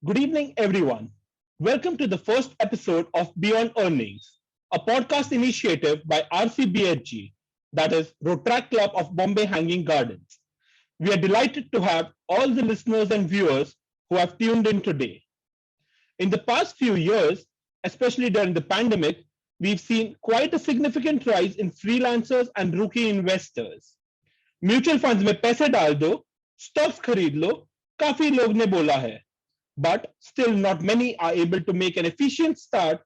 Good evening, everyone. Welcome to the first episode of Beyond Earnings, a podcast initiative by RCBHG, that is Rotaract Club of Bombay Hanging Gardens. We are delighted to have all the listeners and viewers who have tuned in today. In the past few years, especially during the pandemic, we've seen quite a significant rise in freelancers and rookie investors. Mutual funds में पैसे डाल दो, stocks खरीद लो, काफी लोग ने बोला है, but still not many are able to make an efficient start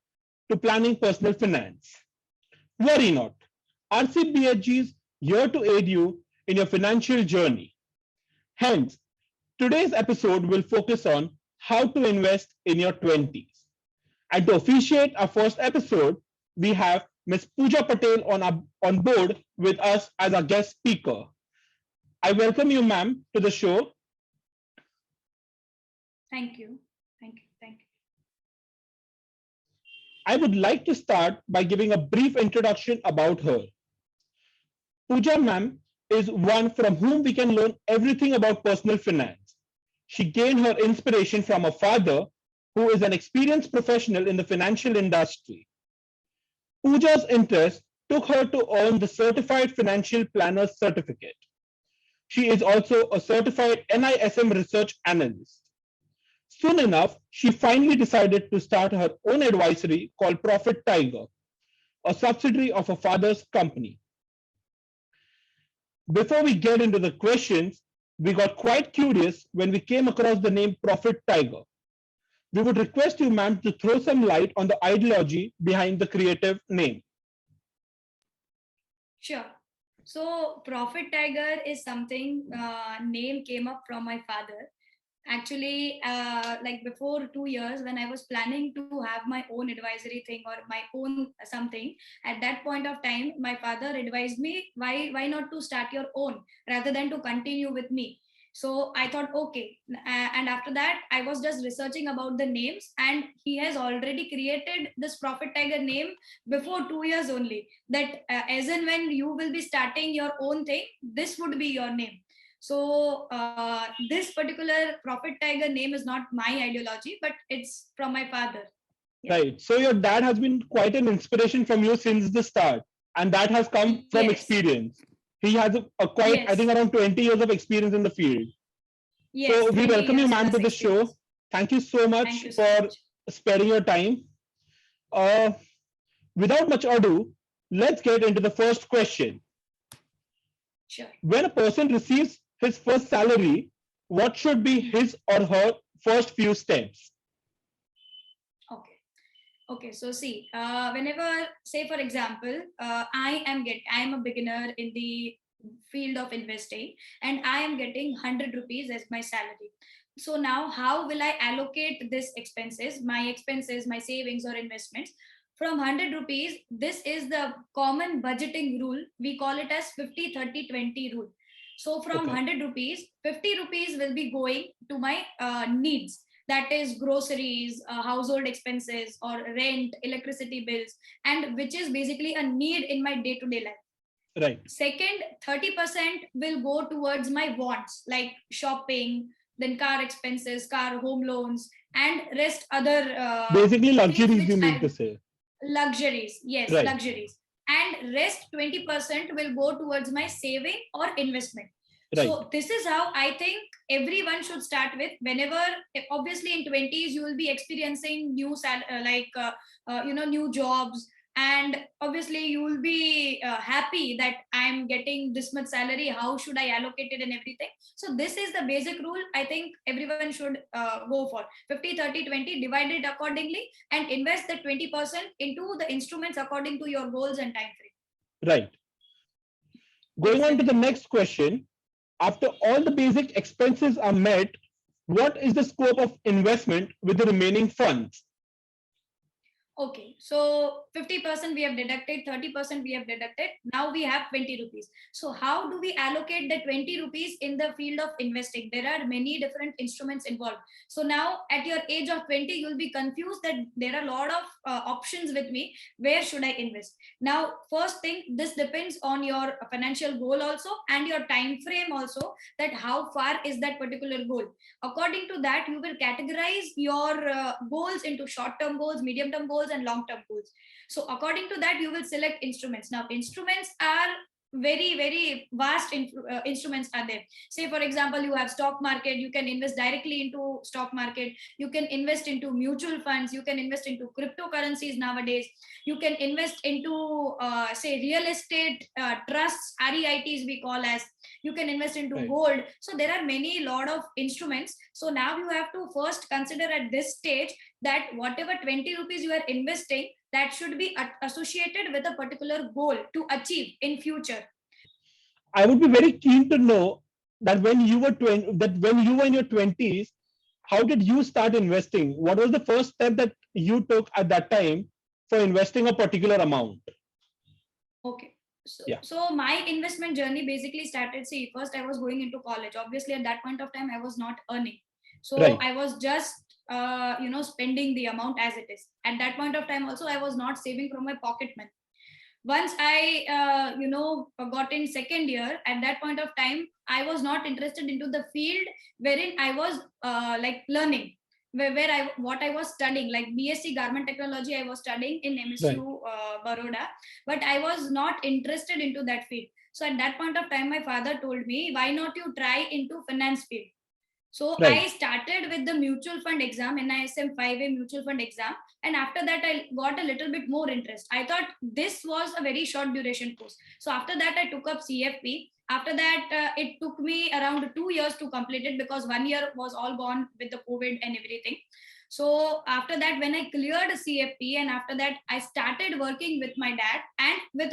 to planning personal finance. Worry not. RCBHG is here to aid you in your financial journey. Hence, today's episode will focus on how to invest in your 20s. And to officiate our first episode, we have Ms. Pooja Patel on board with us as our guest speaker. I welcome you, ma'am, to the show. Thank you. Thank you. Thank you. I would like to start by giving a brief introduction about her. Pooja, ma'am, is one from whom we can learn everything about personal finance. She gained her inspiration from her father, who is an experienced professional in the financial industry. Pooja's interest took her to earn the Certified Financial Planner's certificate. She is also a certified NISM research analyst. Soon enough, she finally decided to start her own advisory called Profit Tiger, a subsidiary of her father's company. Before we get into the questions, we got quite curious when we came across the name Profit Tiger. We would request you, ma'am, to throw some light on the ideology behind the creative name. Sure. So Profit Tiger is something name came up from my father. Actually, like before 2 years, when I was planning to have my own advisory thing or my own something, at that point of time, my father advised me, why not to start your own rather than to continue with me. So I thought, okay. And after that, I was just researching about the names, and he has already created this Profit Tiger name before 2 years only. That as and when you will be starting your own thing, this would be your name. So this particular Profit Tiger name is not my ideology, but it's from my father. Yeah. Right. So your dad has been quite an inspiration from you since the start, and that has come from experience. He has a quite, I think, around 20 years of experience in the field. Yes, so we welcome you, ma'am, to the show. Thank you so much for sparing your time. Without much ado, let's get into the first question. Sure. When a person receives his first salary, what should be his or her first few steps? Okay, so see, whenever, say for example, I am a beginner in the field of investing, and I am getting 100 rupees as my salary. So now how will I allocate this my expenses, my savings or investments? From 100 rupees, this is the common budgeting rule. We call it as 50-30-20 rule. So from 100 rupees, 50 rupees will be going to my needs. That is groceries, household expenses, or rent, electricity bills, and which is basically a need in my day-to-day life. Right. Second, 30% will go towards my wants, like shopping, then car expenses, home loans, and rest other basically luxuries, you mean to say. Luxuries, yes, right. Luxuries. And rest 20% will go towards my saving or investment. Right. So this is how I think everyone should start with. Whenever, obviously in 20s, you will be experiencing new new jobs, and obviously you will be happy that I'm getting this much salary. How should I allocate it and everything? So this is the basic rule. I think everyone should go for 50-30-20, divide it accordingly, and invest the 20% into the instruments according to your goals and time frame. Right. Going on to the next question. After all the basic expenses are met, what is the scope of investment with the remaining funds? Okay, so 50% we have deducted, 30% we have deducted. Now we have 20 rupees. So how do we allocate the 20 rupees in the field of investing? There are many different instruments involved. So now at your age of 20, you'll be confused that there are a lot of options with me. Where should I invest? Now, first thing, this depends on your financial goal also and your time frame also, that how far is that particular goal. According to that, you will categorize your goals into short term goals, medium term goals, and long term goals. So according to that, you will select instruments. Now instruments are very vast instruments are there. Say for example, you have stock market, you can invest directly into stock market. You can invest into mutual funds, you can invest into cryptocurrencies nowadays. You can invest into say real estate trusts, REITs we call as. You can invest into gold. So there are many lot of instruments. So now you have to first consider at this stage that whatever 20 rupees you are investing, that should be associated with a particular goal to achieve in future. I would be very keen to know that when you were in your 20s, how did you start investing? What was the first step that you took at that time for investing a particular amount? Okay. So my investment journey basically started, see, first I was going into college. Obviously at that point of time I was not earning. So I was just spending the amount as it is. At that point of time also I was not saving from my pocket money. Once I got in second year, at that point of time I was not interested into the field wherein I was learning, what I was studying, like BSc Garment Technology I was studying in MSU Baroda, but I was not interested into that field. So at that point of time my father told me, why not you try into finance field. So I started with the mutual fund exam, NISM 5A mutual fund exam. And after that, I got a little bit more interest. I thought this was a very short duration course. So after that, I took up CFP. After that, it took me around 2 years to complete it because 1 year was all gone with the COVID and everything. So after that, when I cleared CFP, and after that, I started working with my dad and with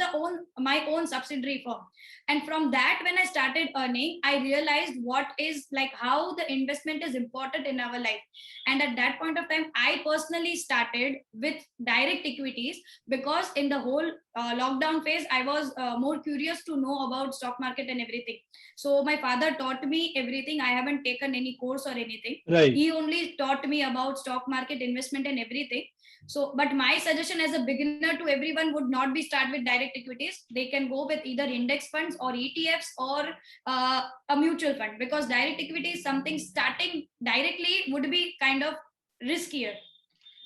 my own subsidiary firm. And from that, when I started earning, I realized what is like how the investment is important in our life. And at that point of time, I personally started with direct equities because in the whole lockdown phase, I was more curious to know about stock market and everything. So my father taught me everything. I haven't taken any course or anything. He only taught me about stock market investment and everything. So, but my suggestion as a beginner to everyone would not be start with direct equities. They can go with either index funds or ETFs or a mutual fund, because direct equity is something starting directly would be kind of riskier.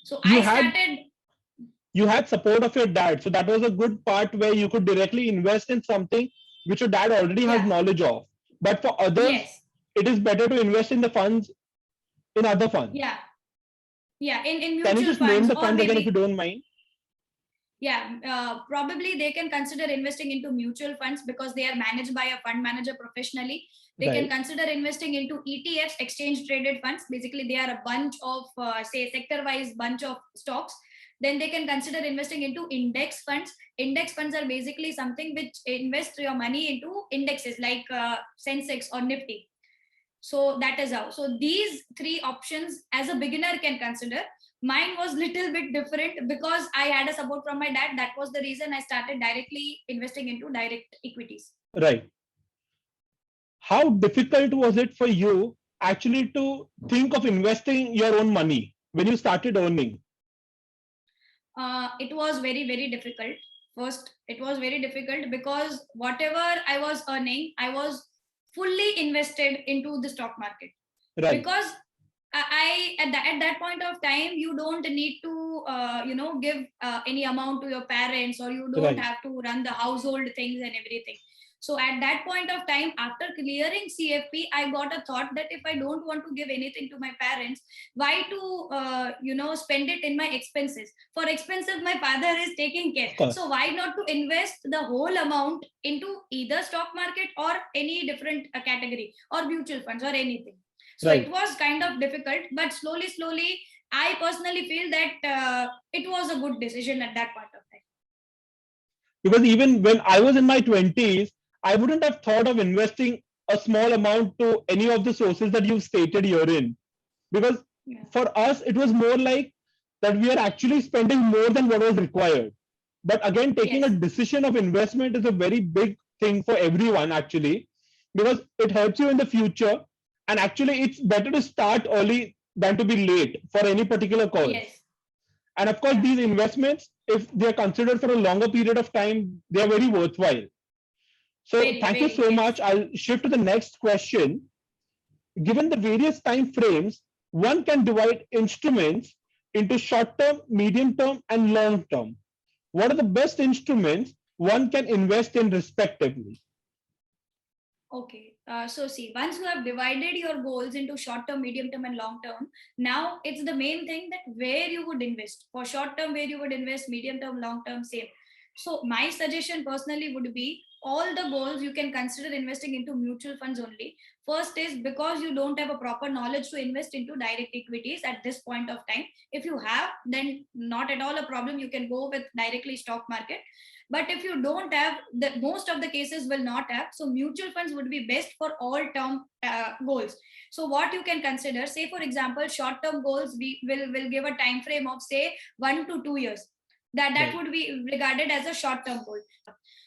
So you had support of your dad. So that was a good part where you could directly invest in something which your dad already has knowledge of. But for others, it is better to invest in the funds, in other funds. In mutual funds. Can you just name the funds again if you don't mind? Probably they can consider investing into mutual funds because they are managed by a fund manager professionally. They can consider investing into ETFs, exchange traded funds. Basically, they are a bunch of, say, sector-wise bunch of stocks. Then they can consider investing into index funds. Index funds are basically something which invests your money into indexes like Sensex or Nifty. So that is how. So these three options as a beginner can consider. Mine was little bit different because I had a support from my dad. That was the reason I started directly investing into direct equities. Right. How difficult was it for you actually to think of investing your own money when you started earning? It was very difficult. First, it was very difficult because whatever I was earning, I was fully invested into the stock market. Because I at that point of time, you don't need to give any amount to your parents, or you don't have to run the household things and everything. So at that point of time, after clearing CFP, I got a thought that if I don't want to give anything to my parents, why to spend it in my expenses? For expenses, my father is taking care. So why not to invest the whole amount into either stock market or any different category or mutual funds or anything? So it was kind of difficult, but slowly, I personally feel that it was a good decision at that point of time. Because even when I was in my 20s, I wouldn't have thought of investing a small amount to any of the sources that you've stated herein. Because for us, it was more like that we are actually spending more than what was required. But again, taking a Yes. decision of investment is a very big thing for everyone actually, because it helps you in the future. And actually, it's better to start early than to be late for any particular cause. Yes. And of course, Yeah. these investments, if they're considered for a longer period of time, they are very worthwhile. So Very, thank you very. so much. Yes. I'll shift to the next question. Given the various time frames, one can divide instruments into short term, medium term, and long term. What are the best instruments one can invest in respectively? Okay. So see, once you have divided your goals into short term, medium term, and long term, now it's the main thing that where you would invest. For short term, where you would invest, medium term, long term, same. So my suggestion personally would be all the goals you can consider investing into mutual funds only. First is because you don't have a proper knowledge to invest into direct equities at this point of time. If you have, then not at all a problem. You can go with directly stock market. But if you don't have, the most of the cases will not have, so mutual funds would be best for all term goals. So what you can consider, say for example, short term goals, we will give a time frame of say 1 to 2 years. That Right. would be regarded as a short term goal.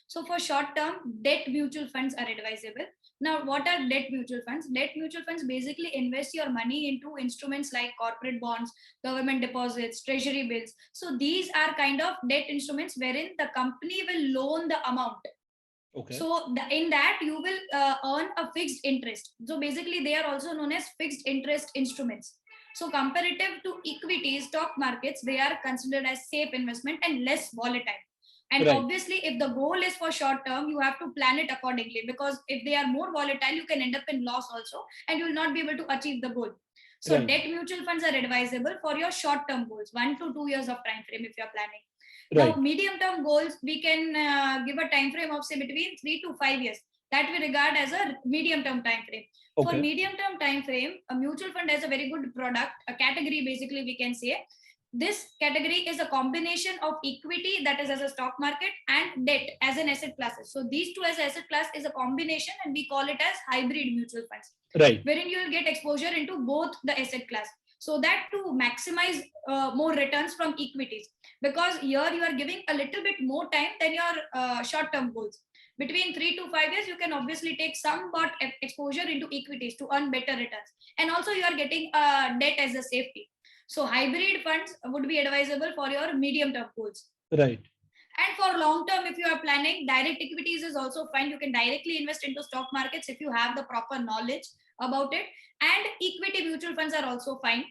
So for short term, debt mutual funds are advisable. Now, what are debt mutual funds? Debt mutual funds basically invest your money into instruments like corporate bonds, government deposits, treasury bills. So these are kind of debt instruments wherein the company will loan the amount. Okay. So in that you will earn a fixed interest. So basically they are also known as fixed interest instruments. So comparative to equity stock markets, they are considered as safe investment and less volatile. And Right. obviously if the goal is for short term, you have to plan it accordingly, because if they are more volatile, you can end up in loss also, and you will not be able to achieve the goal. So Right. debt mutual funds are advisable for your short term goals, 1 to 2 years of time frame if you are planning. Now, Right. medium term goals, we can give a time frame of say between 3 to 5 years. That we regard as a medium term time frame. For Okay. medium term time frame, a mutual fund has a very good product, a category basically we can say. This category is a combination of equity, that is as a stock market, and debt as an asset classes. So these two as asset class is a combination, and we call it as hybrid mutual funds, Right. wherein you will get exposure into both the asset class, so that to maximize more returns from equities, because here you are giving a little bit more time than your short term goals. Between 3 to 5 years, you can obviously take somewhat exposure into equities to earn better returns, and also you are getting debt as a safety. So hybrid funds would be advisable for your medium term goals. Right. And for long term, if you are planning, direct equities is also fine. You can directly invest into stock markets if you have the proper knowledge about it. And equity mutual funds are also fine.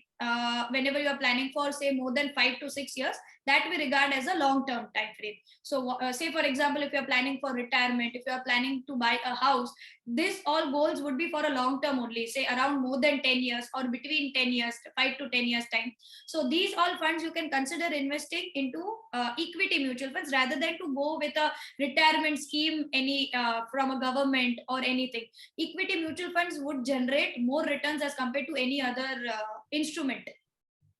Whenever you are planning for say more than 5 to 6 years, that we regard as a long term time frame. So say for example, if you are planning for retirement, if you are planning to buy a house, this all goals would be for a long term only, say around more than 10 years or between 10 years, 5 to 10 years time. So these all funds you can consider investing into equity mutual funds, rather than to go with a retirement scheme any from a government or anything. Equity mutual funds would generate more returns as compared to any other instrument.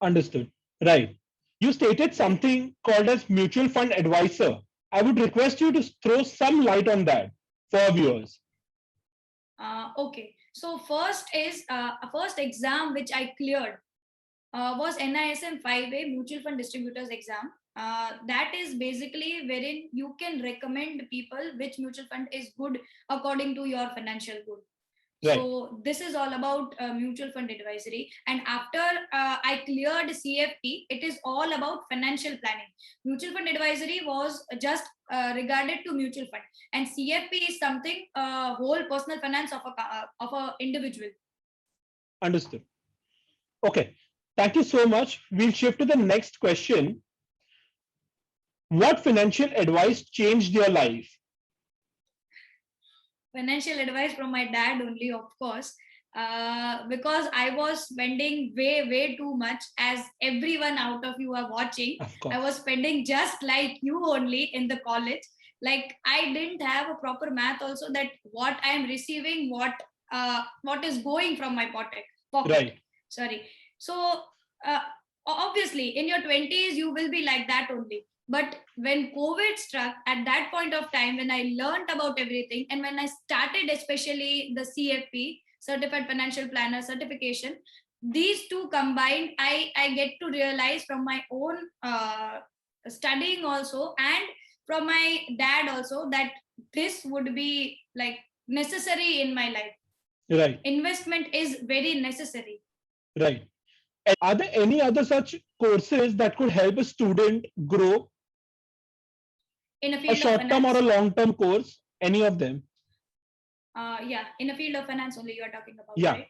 Understood. Right. You stated something called as mutual fund advisor. I would request you to throw some light on that for our viewers. Okay, so first is a first exam which I cleared was NISM 5A Mutual Fund Distributors exam. That is basically wherein you can recommend people which mutual fund is good according to your financial goal. Right. So this is all about mutual fund advisory. And after I cleared CFP, it is all about financial planning. Mutual fund advisory was just regarded to mutual fund, and CFP is something whole personal finance of a individual. Understood. Okay. Thank you so much. We'll shift to the next question. What financial advice changed your life? Financial advice from my dad only, of course, because I was spending way too much, as everyone out of you are watching. Of I was course. spending just like you only in the college. Like I didn't have a proper math also, that what I am receiving, what is going from my pocket. Right. Sorry. So uh, obviously in your 20s you will be like that only. But when COVID struck, at that point of time, when I learned about everything, and when I started, especially the CFP, Certified Financial Planner certification, these two combined, I get to realize from my own studying also, and from my dad also, that this would be like necessary in my life. Right. Investment is very necessary. Right. Are there any other such courses that could help a student grow, In a a field of short term or finance, a long term course? Any of them? yeah, in a field of finance only you are talking about, Yeah. right?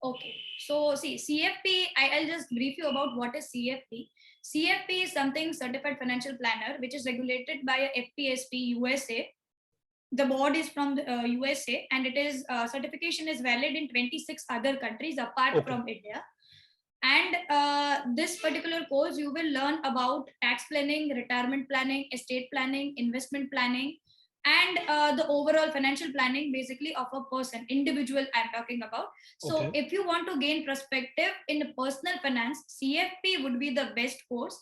Okay, so see, CFP, I'll just brief you about what is CFP. CFP is something certified financial planner, which is regulated by a FPSP USA. The board is from the USA, and it is certification is valid in 26 other countries apart Okay. from India. And this particular course, you will learn about tax planning, retirement planning, estate planning, investment planning, and the overall financial planning basically of a person, individual I'm talking about. So Okay. if you want to gain perspective in personal finance, CFP would be the best course.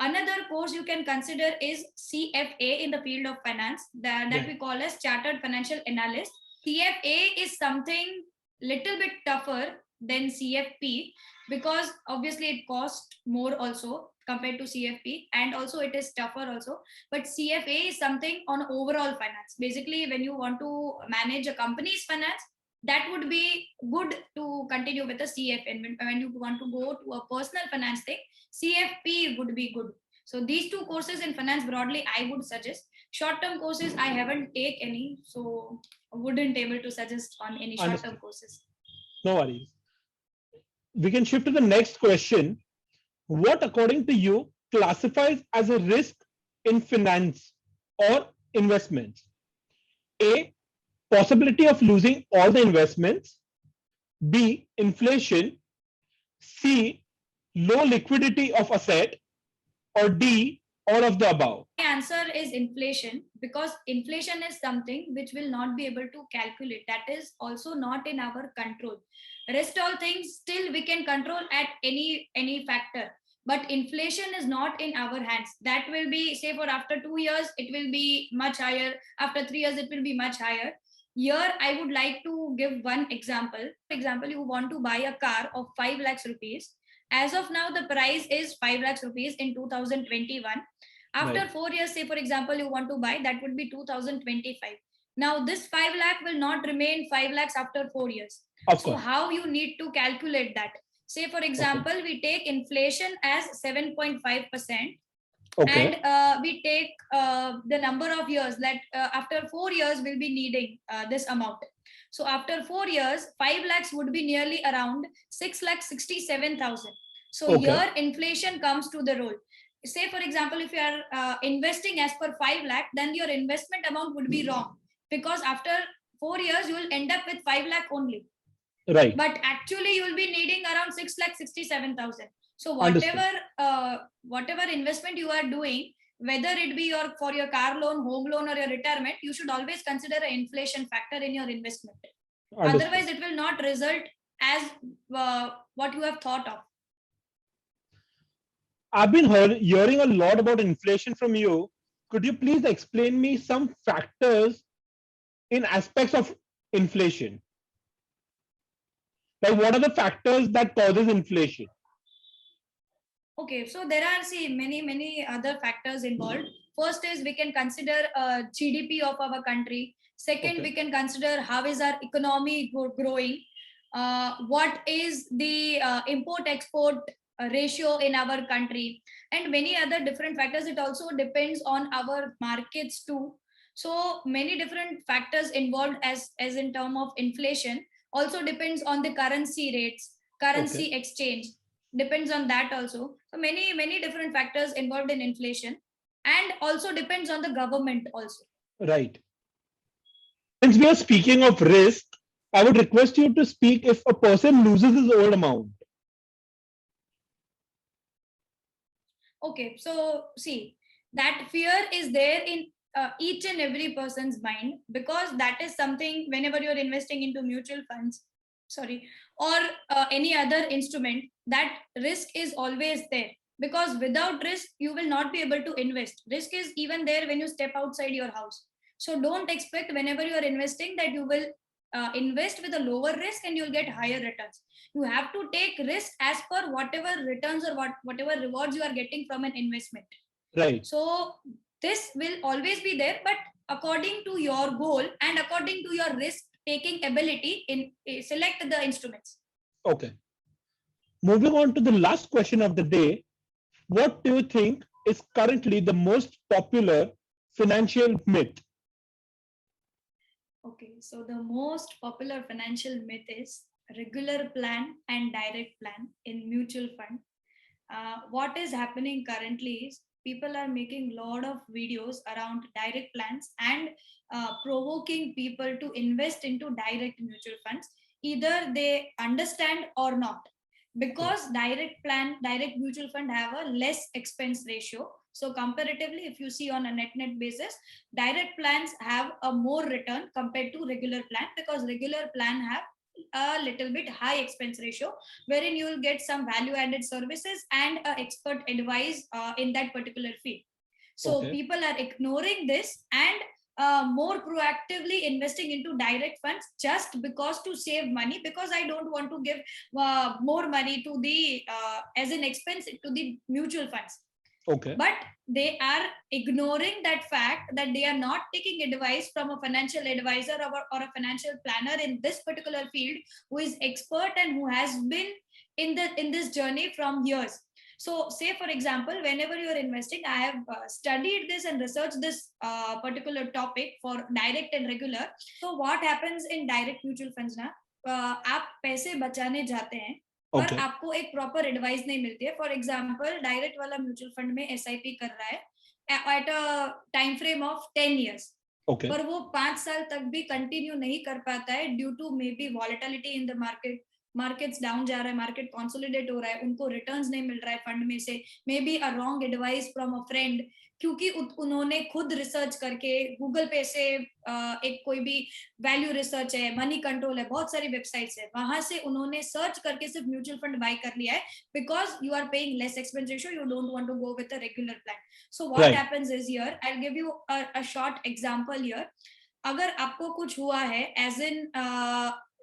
Another course you can consider is CFA in the field of finance, that we Right. call as Chartered Financial Analyst. CFA is something little bit tougher than CFP, because obviously it costs more also compared to CFP, and also it is tougher also. But CFA is something on overall finance. Basically, when you want to manage a company's finance, that would be good to continue with the CFA. And when you want to go to a personal finance thing, CFP would be good. So these two courses in finance broadly I would suggest. Short-term courses I haven't take any, so I wouldn't able to suggest on any short-term Understood. courses. No worries. We can shift to the next question. What, according to you, classifies as a risk in finance or investments? A, possibility of losing all the investments. B, inflation. C, low liquidity of asset. Or D, all of the above? My answer is inflation, because inflation is something which will not be able to calculate. That is also not in our control. Rest all things still we can control at any factor. But inflation is not in our hands. That will be, say, for after 2 years, it will be much higher. After 3 years, it will be much higher. Here, I would like to give one example. For example, you want to buy a car of 5 lakhs rupees. As of now, the price is 5 lakhs rupees in 2021. After Right. 4 years, say for example, you want to buy, that would be 2025. Now, this 5 lakh will not remain 5 lakhs after 4 years. Of So, course. how you need to calculate that? Say, for Okay. example, we take inflation as 7.5%, and Okay. we take the number of years that after 4 years we'll be needing this amount. So, after 4 years, 5 lakhs would be nearly around 6 lakh 67,000. So, Okay. here inflation comes to the role. Say for example, if you are investing as per 5 lakh, then your investment amount would be wrong, because after 4 years you will end up with 5 lakh only, Right. but actually you will be needing around 6 lakh 67,000. So Understood. whatever investment you are doing, whether it be your for your car loan, home loan, or your retirement, you should always consider an inflation factor in your investment. Understood. Otherwise it will not result as what you have thought of. I've been hearing a lot about inflation from you. Could you please explain me some factors in aspects of inflation? Like, what are the factors that causes inflation? Okay, so there are, see, many other factors involved. First is we can consider GDP of our country. Second, we Okay. can consider how is our economy growing. What is the import export ratio in our country, and many other different factors. It also depends on our markets too. So many different factors involved as in term of inflation. Also depends on the currency rates, Okay. currency exchange, depends on that also. So many different factors involved in inflation, and also depends on the government also. Right. Since we are speaking of risk, I would request you to speak if a person loses his old amount. Okay, so see, that fear is there in each and every person's mind, because that is something whenever you're investing into mutual funds, sorry, or any other instrument, that risk is always there, because without risk you will not be able to invest. Risk is even there when you step outside your house. So don't expect whenever you are investing that you will invest with a lower risk and you'll get higher returns. You have to take risk as per whatever returns or whatever rewards you are getting from an investment. Right. So this will always be there, but according to your goal and according to your risk taking ability, in select the instruments. Okay. Moving on to the last question of the day, what do you think is currently the most popular financial myth? Okay, so the most popular financial myth is regular plan and direct plan in mutual fund. What is happening currently is people are making a lot of videos around direct plans and provoking people to invest into direct mutual funds. Either they understand or not, because direct mutual fund have a less expense ratio. So comparatively, if you see on a net basis, direct plans have a more return compared to regular plan, because regular plan have a little bit high expense ratio, wherein you will get some value added services and expert advice in that particular field. So Okay. people are ignoring this and more proactively investing into direct funds just because to save money, because I don't want to give more money to the as an expense to the mutual funds. Okay. But they are ignoring that fact that they are not taking advice from a financial advisor or a financial planner in this particular field, who is expert and who has been in this journey from years. So say for example, whenever you are investing, I have studied this and researched this particular topic for direct and regular. So what happens in direct mutual funds na, आप पैसे बचाने जाते हैं पर Okay. आपको एक proper advice नहीं मिलती है. फॉर एग्जाम्पल, डायरेक्ट वाला म्यूचुअल फंड में SIP कर रहा है at a time frame of 10 years, Okay. पर वो 5 साल तक भी कंटिन्यू नहीं कर पाता है due to may be volatility in the market. Markets down जा रहा है, मार्केट कंसोलिडेट हो रहा है, उनको रिटर्न्स नहीं मिल रहा है फंड में से, may be a wrong advice from a friend, क्योंकि उन्होंने खुद रिसर्च करके गूगल पे से एक कोई भी वैल्यू रिसर्च है, मनी कंट्रोल है, बहुत सारी वेबसाइट्स है, वहां से उन्होंने सर्च करके सिर्फ म्यूचुअल फंड बाय कर लिया है, because you are paying less expense ratio, you don't want to go with a regular plan. So what happens is here, I will give you a short example here. अगर आपको कुछ हुआ है, as in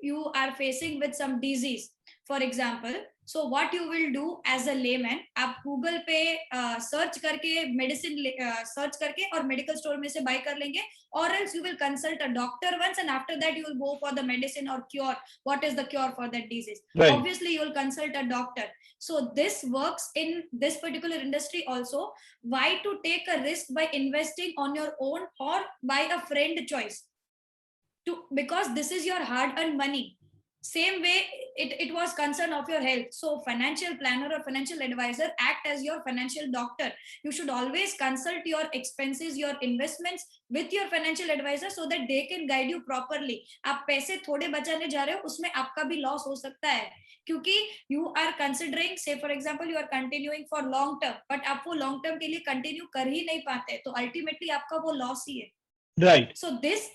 you are facing with some disease, for example, so what you will do as a layman, आप Google पे search करके medicine search करके और मेडिकल स्टोर में से बाय कर लेंगे, or else you will consult a doctor once and after that you will go for the medicine or cure, what is the cure for that disease. Right. Obviously you will consult a doctor. So this works in this particular industry also. Why to take a risk by investing on your own or by a friend choice? Because this is your hard earned money. Same way it was concern of your health. So financial planner or financial advisor act as your financial doctor. You should always consult your expenses, your investments with your financial advisor so that they can guide you properly. आप पैसे थोड़े बचाने जा रहे हो, उसमें आपका भी लॉस हो सकता है, क्योंकि you are considering, say for example you are continuing for long term, but आप वो long term के लिए continue कर ही नहीं पाते, तो ultimately आपका वो लॉस ही है. Right. So this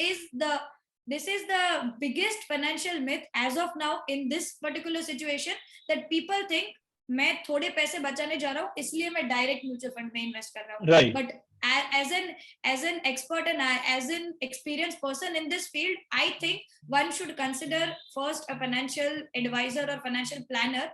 is the biggest financial myth as of now in this particular situation, that people think मैं थोड़े पैसे बचाने जा रहा हूँ इसलिए मैं डायरेक्ट म्यूचुअल फंड में इन्वेस्ट कर रहा हूँ. Right. But as an expert and as an experienced person in this field, I think one should consider first a financial advisor or financial planner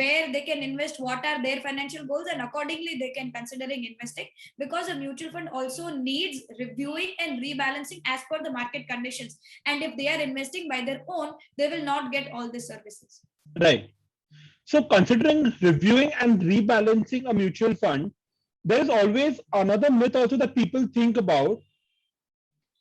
where they can invest what are their financial goals, and accordingly they can considering investing, because a mutual fund also needs reviewing and rebalancing as per the market conditions, and if they are investing by their own, they will not get all these services. Right. So considering reviewing and rebalancing a mutual fund, there is always another myth also that people think about.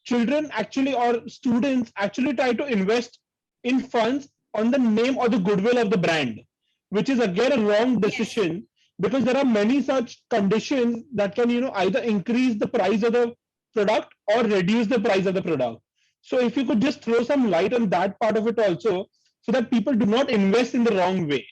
Children actually or students actually try to invest in funds on the name or the goodwill of the brand, which is again a wrong decision. Yes. Because there are many such conditions that can either increase the price of the product or reduce the price of the product. So if you could just throw some light on that part of it also, so that people do not invest in the wrong way.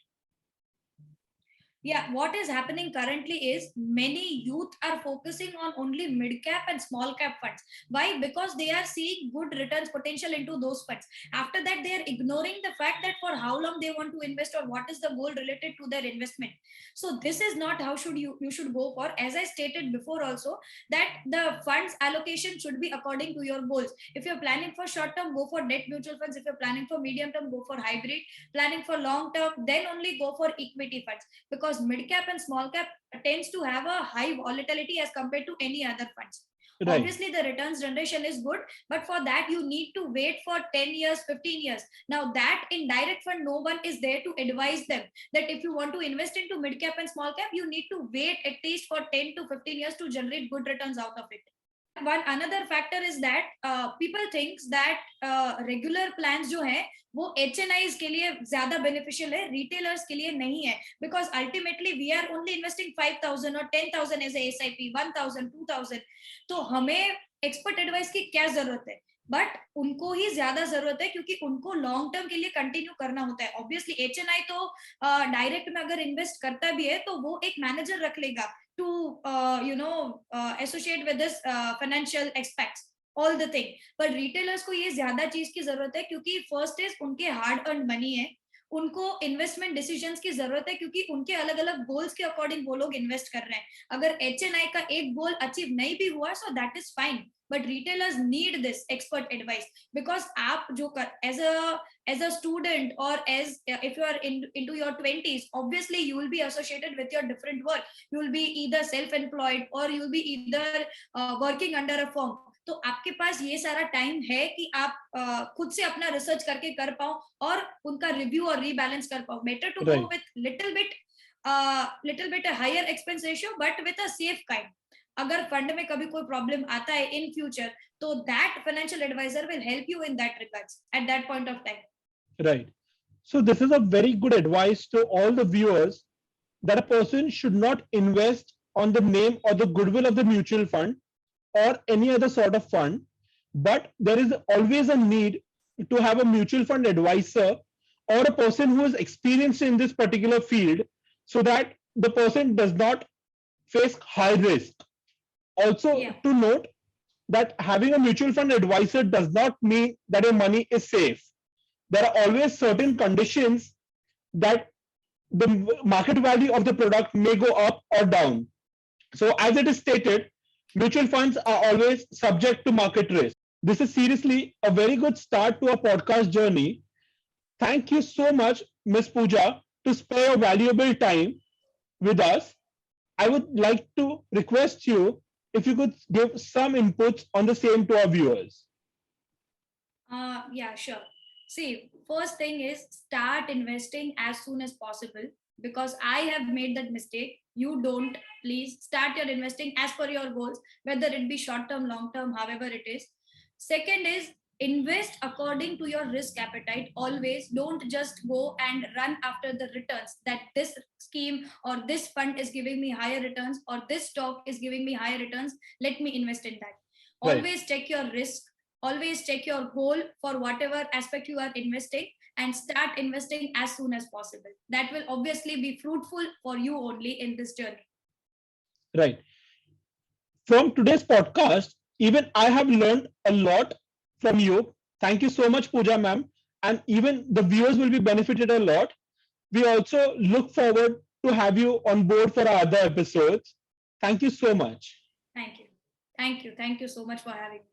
Yeah, what is happening currently is many youth are focusing on only mid cap and small cap funds. Why? Because they are seeing good returns potential into those funds. After that, they are ignoring the fact that for how long they want to invest or what is the goal related to their investment. So this is not how should you should go for. As I stated before also, that the funds allocation should be according to your goals. If you're planning for short term, go for debt mutual funds. If you're planning for medium term, go for hybrid. Planning for long term, then only go for equity funds, because mid cap and small cap tends to have a high volatility as compared to any other funds. Right. Obviously the returns generation is good, but for that you need to wait for 10 years, 15 years. Now that in direct fund, no one is there to advise them that if you want to invest into mid cap and small cap, you need to wait at least for 10 to 15 years to generate good returns out of it. One another factor is that people thinks that regular plans जो है वो HNIs के लिए ज्यादा beneficial है, retailers के लिए नहीं है, because ultimately we are only investing 5,000 or 10,000 as a SIP, 1,000, 2,000. तो हमें expert advice की क्या जरूरत है? बट उनको ही ज्यादा जरूरत है, क्योंकि उनको लॉन्ग टर्म के लिए कंटिन्यू करना होता है. ऑब्वियसली HNI तो डायरेक्ट में अगर इन्वेस्ट करता भी है तो वो एक मैनेजर रख लेगा to associate with this financial aspects all the thing. पर retailers को ये ज्यादा चीज की जरूरत है, क्योंकि फर्स्ट इज उनके हार्ड अर्न मनी है, उनको इन्वेस्टमेंट डिसीजंस की जरूरत है, क्योंकि उनके अलग अलग गोल्स के अकॉर्डिंग वो लोग इन्वेस्ट कर रहे हैं. अगर HNI का एक गोल अचीव नहीं भी हुआ, so that is fine, but retailers need this expert advice, because आप जो कर as a student or as if you are into your 20s, obviously you will be associated with your different work. You will be either self employed or you will be either working under a firm. तो आपके पास ये सारा time है कि आप खुद से अपना रिसर्च करके कर पाओ और उनका रिव्यू और रीबैलेंस कर पाओ. Better to go with little bit higher expense ratio but with a safe kind. अगर फंड में कभी कोई प्रॉब्लम आता है इन फ्यूचर, तो that financial advisor will help you in that regards at that point of time. Right. So this is a very good advice to all the viewers, that a person should not invest on the name or the goodwill of the mutual fund or any other sort of fund, but there is always a need to have a mutual fund advisor or a person who is experienced in this particular field, so that the person does not face high risk. Also, Yeah. to note that having a mutual fund advisor does not mean that your money is safe. There are always certain conditions that the market value of the product may go up or down. So as it is stated, mutual funds are always subject to market risk. This is seriously a very good start to our podcast journey. Thank you so much, Ms. Pooja, to spare your valuable time with us. I would like to request you if you could give some inputs on the same to our viewers. Yeah, sure. See, first thing is start investing as soon as possible, because I have made that mistake. You don't. Please start your investing as per your goals, whether it be short term, long term, however it is. Second is invest according to your risk appetite. Always don't just go and run after the returns, that this scheme or this fund is giving me higher returns or this stock is giving me higher returns. Let me invest in that. Right. Always check your risk. Always check your goal for whatever aspect you are investing, and start investing as soon as possible. That will obviously be fruitful for you only in this journey. Right. From today's podcast, even I have learned a lot from you. Thank you so much, Pooja ma'am. And even the viewers will be benefited a lot. We also look forward to have you on board for our other episodes. Thank you so much. Thank you. Thank you. Thank you so much for having me.